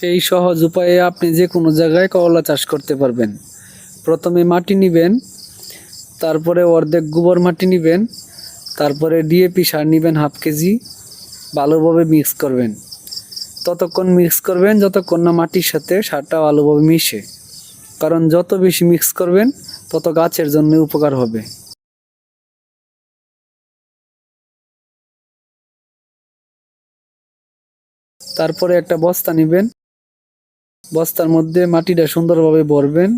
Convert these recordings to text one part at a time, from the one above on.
এই সহজ উপায়ে আপনি যে কোনো জায়গায় করলা চাষ করতে পারবেন। প্রথমে মাটি নেবেন, তারপরে অর্ধেক গোবর মাটি নেবেন, তারপরে ডিএপি সার নেবেন হাফ কেজি, ভালোভাবে মিক্স করবেন। ততক্ষণ মিক্স করবেন যতক্ষণ না মাটির সাথে সারটা ভালোভাবে মিশে, কারণ যত বেশি মিক্স করবেন তত গাছের জন্য উপকার হবে। তারপরে একটা বস্তা নেবেন, বস্তার মধ্যে মাটিটা সুন্দরভাবে ভরবেন।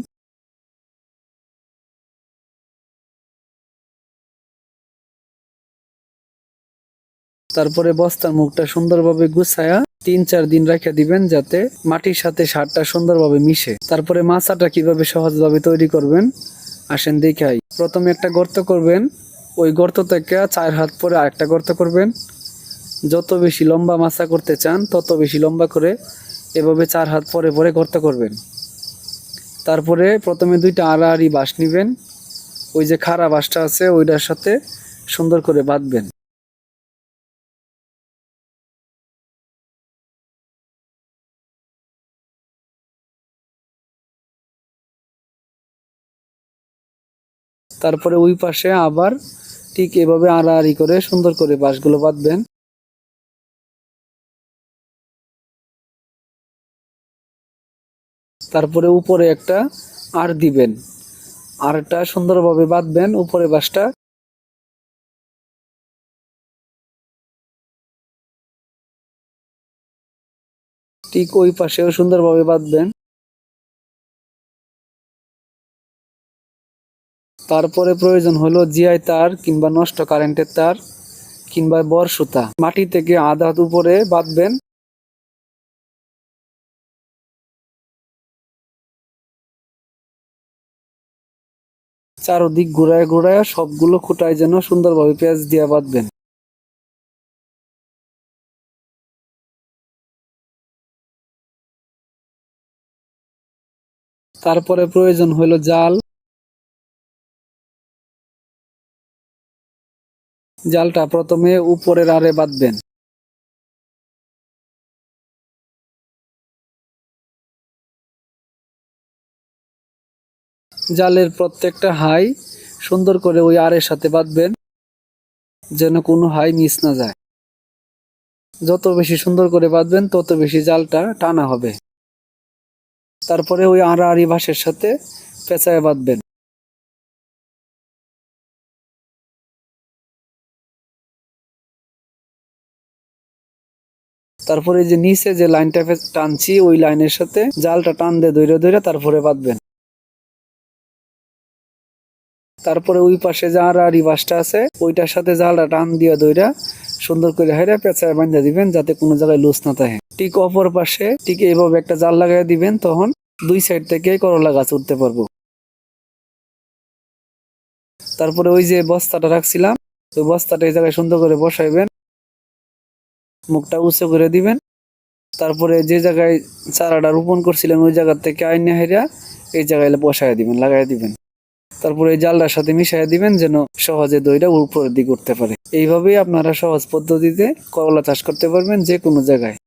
তারপরে বস্তার মুখটা সুন্দরভাবে গুছায়া 3-4 দিন রেখে দিবেন, যাতে মাটির সাথে সারটা সুন্দরভাবে মিশে। তারপরে মাচাটা কিভাবে সহজভাবে তৈরি করবেন আসেন দেখাই। প্রথমে একটা গর্ত করবেন, ওই গর্ত থেকে 4 হাত পরে আরেকটা গর্ত করবেন। যত বেশি লম্বা মাচা করতে চান তত বেশি লম্বা করে এভাবে 4 হাত পরে পরে গর্ত করবেন। তারপরে প্রথমে 2টা আড়াআড়ি বাঁশ নেবেন, ওই যে খাড়া বাঁশটা আছে ওইটার সাথে সুন্দর করে বাঁধবেন। তারপরে ওই পাশে আবার ঠিক এভাবে আড়াআড়ি করে সুন্দর করে বাঁশগুলো বাঁধবেন। তারপরে উপরে একটা আড় দিবেন, আড়টা সুন্দরভাবে বাঁধবেন উপরে বাঁশটা। ঠিক ওই পাশেও সুন্দরভাবে বাঁধবেন। তারপরে প্রয়োজন হলো জিআই তার কিংবা নষ্ট কারেন্টের তার কিংবা বর সুতা, মাটি থেকে আধা হাত উপরে বাঁধবেন। চারদিক ঘুরায় ঘুরায় সবগুলো খুঁটায় যেন সুন্দরভাবে পেঁয়াজ দিয়ে বাঁধবেন। তারপরে প্রয়োজন হলো জাল, জালটা প্রথমে উপরের আড়ে বাঁধবেন। জালের প্রত্যেকটা হাই সুন্দর করে ওই আড়ের সাথে বাঁধবেন, যেন কোনো হাই মিস না যায়। যত বেশি সুন্দর করে বাঁধবেন তত বেশি জালটা টানা হবে। তারপরে ওই আড়াআড়ি বাঁশের সাথে পেঁচায় বাঁধবেন। তারপরে যে নিচে যে লাইনটা টানছি ওই লাইনের সাথে জালটা টান দিয়ে ধরে ধরে তারপরে বাঁধবেন। তারপরে ওই পাশে যে আড়াআড়ি বাঁশটা আছে ওইটার সাথে জালটা টান দিয়ে ধরে সুন্দর করে হাইরা পেঁচায় বাঁধা দিবেন, যাতে কোনো জায়গায় লুজ না থাকে। ঠিক অপর পাশে ঠিক এইভাবে একটা জাল লাগাই দিবেন, তখন 2 সাইড থেকে করলা গাছ উঠতে পারবো। তারপরে ওই যে বস্তাটা রাখছিলাম ওই বস্তাটা এই জায়গায় সুন্দর করে বসাইবেন, মুখটা উঁচু করে দিবেন। তারপরে যে জায়গায় চারাটা রোপণ করছিলেন ওই জায়গা থেকে আইনে হাইরা এই জায়গায় বসায় দিবেন, লাগাই দিবেন। তারপরে এই জালটার সাথে মিশাই দিবেন যেন সহজে দইটা উপরের দিকে উঠতে পারে। এইভাবেই আপনারা সহজ পদ্ধতিতে করলা চাষ করতে পারবেন যে কোনো জায়গায়।